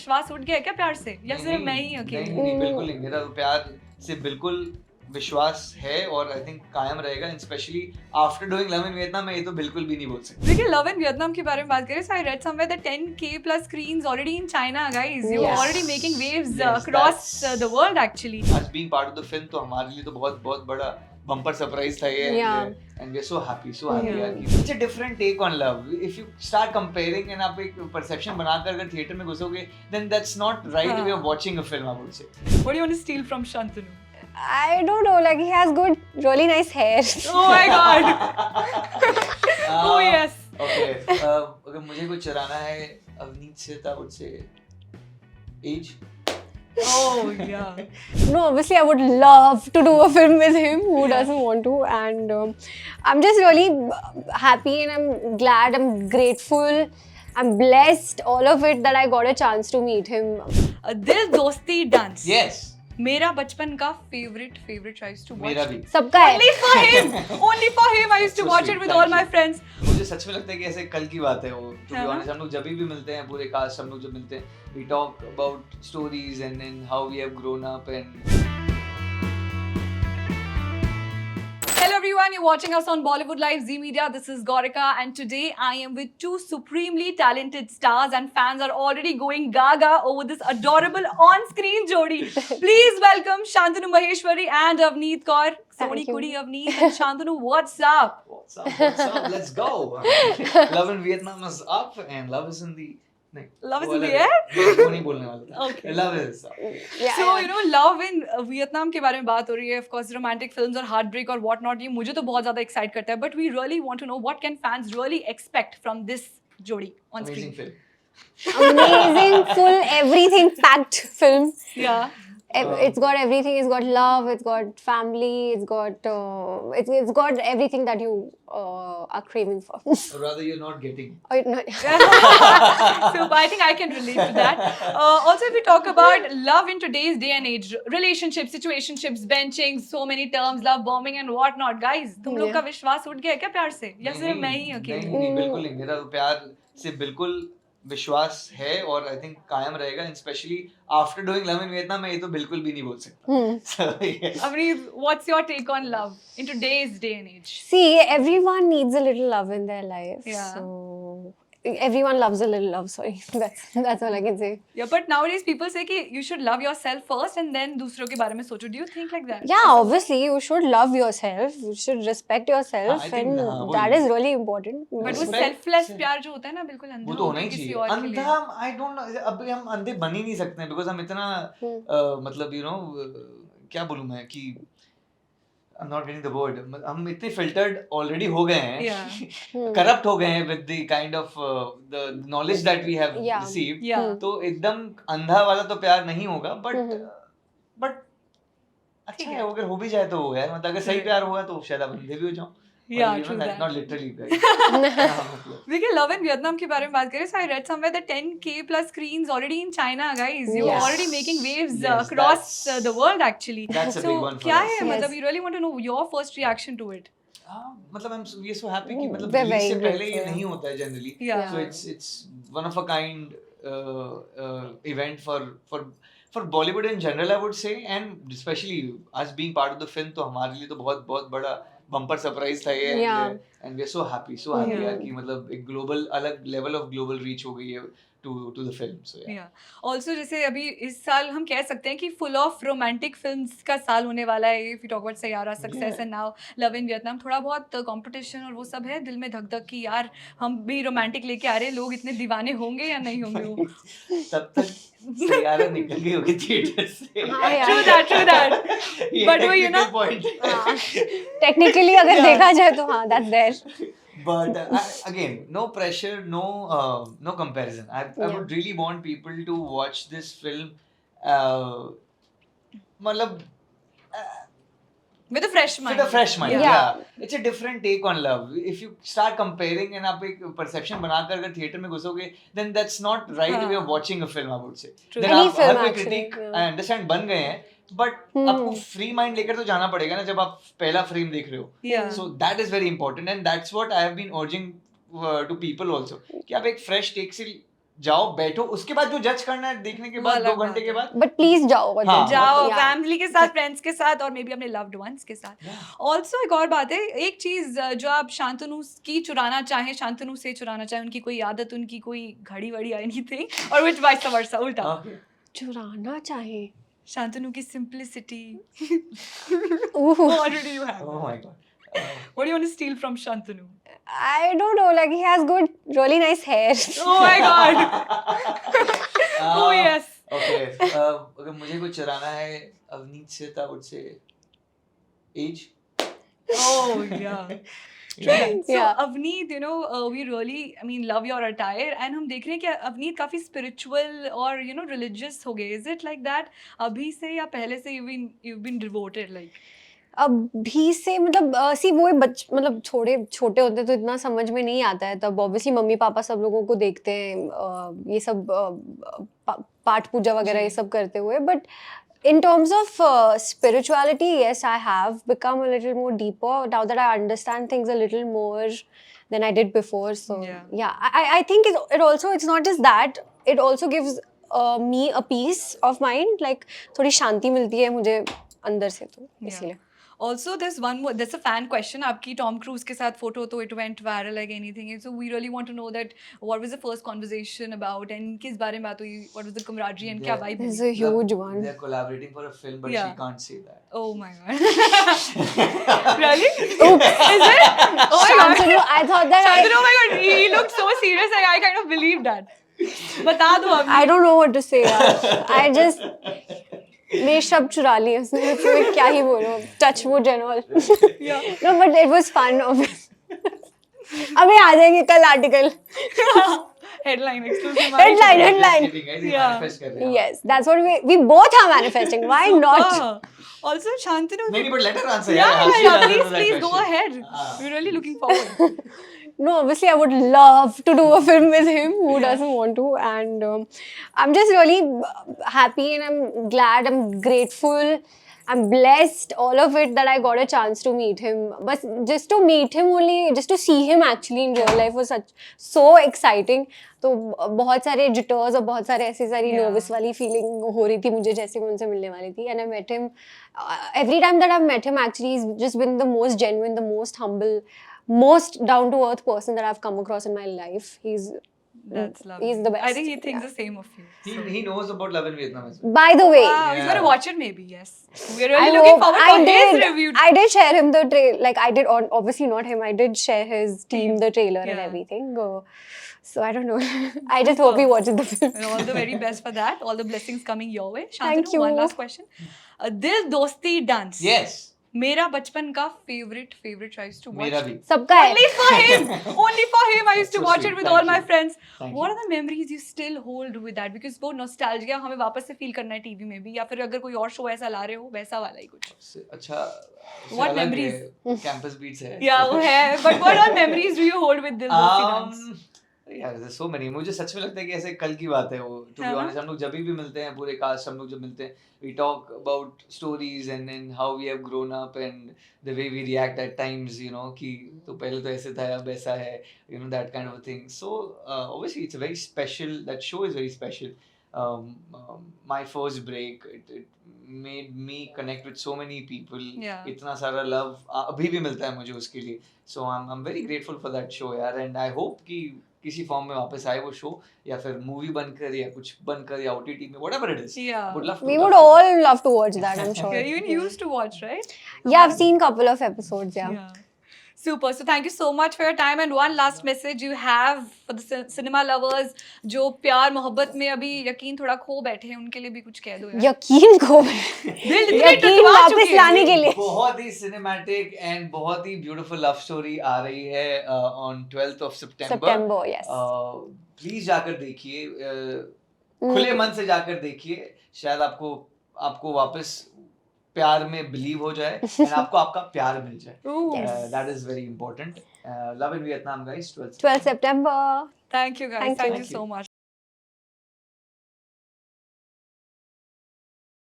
विश्वास उठ गया है क्या प्यार से, या सिर्फ मैं ही अकेली? नहीं, बिल्कुल नहीं। मेरा प्यार से बिल्कुल विश्वास है और आई थिंक कायम रहेगा, specially after doing love in Vietnam. मैं ये तो बिल्कुल भी नहीं बोल सकता। देखिए, लव इन वियतनाम के बारे में बात करें, so I read somewhere that 10K plus screens already in China, guys. You're Yes. already making waves Yes, across that's- the world actually. Us being part of the film तो हमारे लिए तो बहुत बहुत बड़ा बम्पर सरप्राइज था ये। Yeah. And we're so happy Yeah. यार कि it's a different take on love. If you start comparing and आप एक perception बनाकर अगर थिएटर में घुसोगे, then that's not right way of watching a film, I would say. What do you want to steal from Shantanu? I don't know, like he has good, really nice hair. Oh my god. Oh yes. Okay. अगर मुझे कुछ चुराना है अवनीत से तो I would say age. Oh yeah. No, obviously I would love to do a film with him. Who doesn't want to? And I'm just really happy and I'm glad, I'm grateful, I'm blessed, all of it, that I got a chance to meet him. Dil Dosti Dance. Yes. मेरा बचपन का favorite choice to watch. मेरा भी। सबका है. Only for him. Only for him. I used to So watch sweet, it with thank all my you. friends. मुझे सच में लगता है कि ऐसे कल की बात है वो। To be हाँ। honest, हम लोग जब भी मिलते हैं पूरे कास्ट, हम लोग जब मिलते हैं, we talk about stories and how we have grown up and Hello everyone, you're watching us on Bollywood Live Z Media. This is Gaurika and today I am with two supremely talented stars and fans are already going gaga over this adorable on-screen jodi. Please welcome Shantanu Maheshwari and Avneet Kaur. Soni you. Kudi Avneet and Shantanu, what's up? what's up, let's go. Love in Vietnam is up and love is in the नहीं, Love is वो in the अलग है। air? वो नहीं बोलने वाला था। Okay. Love is up. Yeah, So yeah. you know, love in Vietnam के बारे में बात हो रही है, of course romantic films और heartbreak और what not, ये मुझे तो बहुत ज़्यादा excite करता है, but we really want to know what can fans really expect from this jodi on Amazing screen. film. Amazing, full, everything packed film. Yeah. It's got everything. It's got love. It's got family. It's got it's got everything that you are craving for. Or rather, you're not getting. Or no, So I think I can relate to that. Also, if we talk about love in today's day and age, relationships, situationships, benching, so many terms, love bombing and what not, guys. तुम लोग का विश्वास उठ गया है क्या प्यार से, या सिर्फ मैं ही अकेली? नहीं, बिल्कुल नहीं। मेरा प्यार से बिल्कुल विश्वास है और आई थिंक कायम रहेगा, specially after doing love in Vietnam. मैं ये तो बिल्कुल भी नहीं बोल सकता। So, yes. Avneet, what's your take on love in today's day and age? see, everyone needs a little love in their life. Yeah. So everyone loves a little love. Sorry, that's all I can say. Yeah, but nowadays people say कि you should love yourself first and then दूसरों के बारे में सोचो. Do you think like that? Yeah, obviously you should love yourself. You should respect yourself, I think, and हाँ, वही। that is really important. But वो Respect selfless से- प्यार जो होता है ना, बिल्कुल अंधा वो तो होना ही किसी चाहिए। और के लिए. अंधा आई डोंट नो, अभी हम अंधे बन ही नहीं सकते हैं, बिकॉज हम इतना मतलब यू नो क्या बोलूं मैं कि I am not getting the word, हम इतने फिल्टर्ड ऑलरेडी हो गए हैं, Yeah. करप्ट हो गए हैं with the kind of the knowledge that we have Yeah. Received. Yeah. तो एकदम अंधा वाला तो प्यार नहीं होगा, बट अच्छा ठीक है है। अगर हो भी जाए तो यार, मतलब अगर सही प्यार हुआ तो शायद आप अंधे भी हो जाओ। Yeah, true that. Not literally guys. देखिए, लव इन वियतनाम के बारे में बात करें, so I read somewhere that 10K plus screens already in China, guys. You're Yes. already making waves Yes, across that's- the world actually. that's a So big one for क्या us. है, Yes. मतलब we really want to know your first reaction to it. मतलब we are so happy कि मतलब We're release very से पहले ये grateful. नहीं होता है generally. Yeah. So it's one of a kind event for Bollywood in general, I would say, and especially us being part of the film तो हमारे लिए तो बहुत बहुत बड़ा बम्पर सरप्राइज था ये। Yeah. and we are so happy Yeah. यार कि मतलब एक ग्लोबल अलग लेवल ऑफ ग्लोबल रीच हो गई है to the film. So yeah. Yeah. Also, जैसे अभी इस साल हम कह सकते हैं कि full of romantic films का साल होने वाला है. If you talk about Saiyaara, Success Yeah. and now Love in Vietnam, थोड़ा बहुत competition और वो सब है दिल में धक धक कि यार हम भी romantic लेके आ रहे हैं, लोग इतने दीवाने होंगे या नहीं होंगे वो. तब तक सयारा निकल गई होगी थिएटर से। हाँ यार। True that. ये But वो you know. technical point। Technically, अगर Yeah. देखा जाए तो हाँ, that's there. But again, no pressure, no comparison. I Yeah. would really want people to watch this film. मतलब With a fresh mind. with a fresh mind. Yeah. Yeah. It's a different take on love. If you start comparing and आप एक perception बनाकर अगर theatre में घुसोगे, then that's not right हाँ. way of watching a film, I would say. True. Then Any आप film हर कोई actually, critic, yeah. I understand बन गए हैं, but आपको free mind लेकर तो जाना पड़ेगा ना जब आप पहला frame देख रहे हो. Yeah. So that is very important and that's what I have been urging to people also कि आप एक fresh take से जाओ बैठो, उसके बाद जो जज करना है देखने के वो बाद अलग 2 घंटे बात के है। बाद But please जाओ हाँ, जाओ Yeah. फैमिली के साथ, फ्रेंड्स के साथ, और मे बी अपने लव्ड वंस के साथ. ऑल्सो एक और बात है, एक चीज जो आप शांतनु की चुराना चाहें, शांतनु से चुराना चाहें, उनकी कोई आदत, उनकी कोई घड़ी वड़ी, एनीथिंग, और विच वाइस वर्सा, उल्टा. Okay. चुराना चाहे शांतनु की simplicity. Ooh. Already you have. Oh my god. What do you want to steal from Shantanu? I don't know, like he has good, really nice hair. Oh my god. Oh yes. Okay. अगर मुझे कुछ चुराना है अवनीत से, तो I would say age. Oh yeah. So Yeah. Avneet, you know, we really, I mean, love your attire, and हम देख रहे हैं कि Avneet काफी spiritual और religious हो गए. Is it like that? अभी से या पहले से you've been devoted like? अभी से मतलब सी वो मतलब छोटे होते तो इतना समझ में नहीं आता है, तब ऑब्वियसली मम्मी पापा सब लोगों को देखते हैं ये सब पाठ पूजा वगैरह ये सब करते हुए, but in terms of spirituality, yes, I have become a little more deeper now that I understand things a little more than I did before. So yeah, I think it also, it's not just that, it also gives me a peace of mind, like थोड़ी शांति मिलती है मुझे अंदर से, तो इसलिए. Also, there's one more. There's a fan question. आपकी Tom Cruise के साथ photo, तो it went viral like anything. So we really want to know that what was the first conversation about, and किस बारे में बात हुई? What was the camaraderie and क्या vibe? This is a huge one. They're collaborating for a film, but Yeah. she can't say that. Oh my god. Really? Is it? Oh my god. Shantanu, I thought that Shantanu, oh my god, he looked so serious. Like, I kind of believed that. बता दो अभी. I don't know what to say. I just मेरे शब्द चुरा लिए उसने, तो मैं क्या ही बोलूं, touch wood and all. No but it was fun. अभी आ जाएंगे कल article. Headline exclusive. Headline. Yeah. Manifest कर रहे हैं. Yes, that's what we both are manifesting. Why not? Also, Shantanu. नहीं, but let her answer. Yeah, please go ahead. We're really looking forward. No, obviously I would love to do a film with him. Who doesn't want to? And I'm just really happy, and I'm glad, I'm grateful, I'm blessed, all of it, that I got a chance to meet him. But just to meet him only, just to see him actually in real life was so exciting. तो बहुत सारे jitters और बहुत सारे ऐसी सारी nervous वाली feeling हो रही थी मुझे जैसे मैं उनसे मिलने वाली थी. And I met him. Every time that I've met him, actually, he's just been the most genuine, the most humble, most down to earth person that I've come across in my life. That's lovely. He's the best. I think he thinks the same of you. He knows about Love in Vietnam as well. By the way, Wow, he's gonna Yeah. watch it maybe. Yes, we're really looking forward for his review. I did share him the trailer. Like I did on, obviously not him. I did share his team the trailer and Yeah. everything. So I don't know. I just hope he watches the film. And all the very best for that. All the blessings coming your way. Thank Shantanu, you. one last question. Dil Dosti dance. Yes. मेरा बचपन का favorite I used to watch. मेरा भी. सबका है. Only for him. Only for him. I used to So watch sweet. it with Thank all my you. friends. Thank What you. are the memories you still hold with that? Because वो nostalgia हमें वापस से feel करना है TV में भी, या फिर अगर कोई और शो ऐसा ला रहे हो वैसा वाला ही कुछ. अच्छा. What memories? Campus beats है. Yeah, वो है. But what all memories do you hold with Dil Dosti dance? यार there's so many. मुझे सच में लगता है कि ऐसे कल की बात है वो. To be honest, हम लोग जब भी मिलते हैं पूरे कास्ट, हम लोग जब मिलते हैं, we talk about stories and how we have grown up and the way we react at times, you know, कि तो पहले तो ऐसे था अब ऐसा है, you know, that kind of a thing. So obviously it's a very special, that show is very special. My first break, it made me connect with so many people. Yeah. इतना सारा love अभी भी मिलता है मुझे उसके लिए. So I'm very grateful for that show यार, and I hope कि किसी फॉर्म में वापस आए वो शो, या फिर मूवी बनकर या कुछ बनकर या OTT में, whatever it is. Yeah. Would love to. We would all love to watch that, I'm sure. Yeah, even you used to watch, right? Yeah, I've seen couple of episodes. Yeah. Super. So thank you so much for your time. And one last message you have for the cinema lovers जो प्यार मोहब्बत में अभी यकीन थोड़ा खो बैठे हैं, उनके लिए भी कुछ कह दो यार. यकीन को दिल इतने यकीन टकरा वापस चुके हैं. लाने के लिए. बहुत ही सिनेमैटिक एंड बहुत ही ब्यूटीफुल लव स्टोरी आ रही है on 12th of September, yes. Please जाकर देखिए, खुले मन से जाकर देखिए, शायद आपको वापस प्यार में बिलीव हो जाए एंड आपको आपका प्यार मिल जाए. Ooh. That is very important. Love in Vietnam, guys. 12 September. Thank you guys. Thank Thank you. you so much.